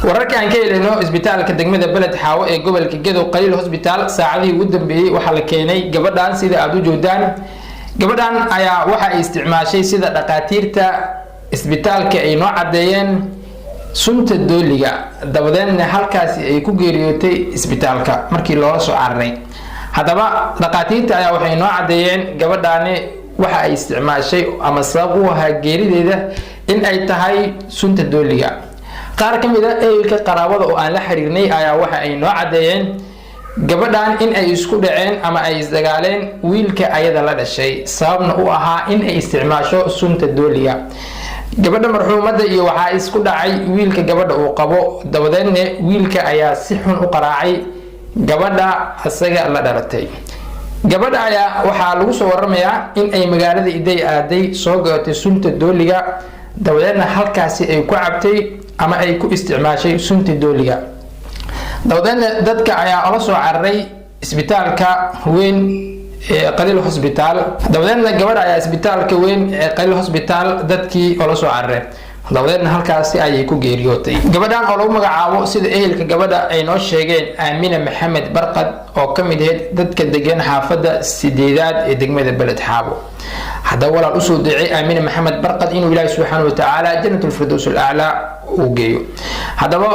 wararka aan ka helino isbitaalka degmada Beled Xaawo ee gobolka Gedo Qaliil Hospital saacadii ugu dambeeyay waxa la keenay gabadhan sida aad u joogtaan. gabadhan ayaa waxa ay isticmaashay sida dhaqaatiirta isbitaalka ay noo cadeeyeen sunta dooliga dabadeedna halkaasi ay ku geeriyootay isbitaalka markii loo soo cararay. haddaba dhaqaatiirta ayaa waxay noo cadeeyeen gabadhani waxa ay isticmaashay ama sabab u ahaa geerideeda in ay tahay sunta dooliga. qaar kamid ah ehelka qaraabada oo aan la xiriirnay ayaa waxa ay noo cadeeyeen gabadhan in ay isku dhaceen ama ay isdagaaleen wiilka ayada la dhashay sababna u ahaa in ay isticmaasho sunta dooliga. gabadha marxuumada iyo waxa isku dhacay wiilka gabadha uu qabo dabadeedna wiilka ayaa si xun u qaraacay gabadha asaga la dhalatay. gabadha ayaa waxa lagu soo waramayaa in ay magaalada Iday aaday soo gaartay sunta dooliga dabadeedna halkaasi ay ku cabtay ama ay ku isticmaashay sunta dooliga. dabadeedna dadka ayaa la soo cararay isbitaalka weyn ee Qaliil Hospital. dabadeedna gabadha ayaa isbitaalka weyn ee Qaliil Hospital dadkii la soo cararay dabadeedna halkaasi ayay ku geeriyootay. gabadhan oo lagu magacaabo sida ehelka gabadha ay noo sheegeen Aamina Maxamed Barqad oo kamid ah dadka degan xaafada 8aad ee degmada Beled Xaawo. haddaba walaal u soo ducay Aamina Maxamed Barqad inuu Ilaahay subhanahu wa ta'ala jannatul firdaws al-a'la u geeyo. haddaba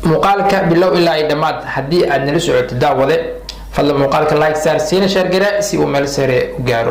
muuqaalka bilow ilaa ay dhamaad haddii aad nala socoto daawade fadlan muuqaalka like saar siina share gara si uu meel sare u gaaro.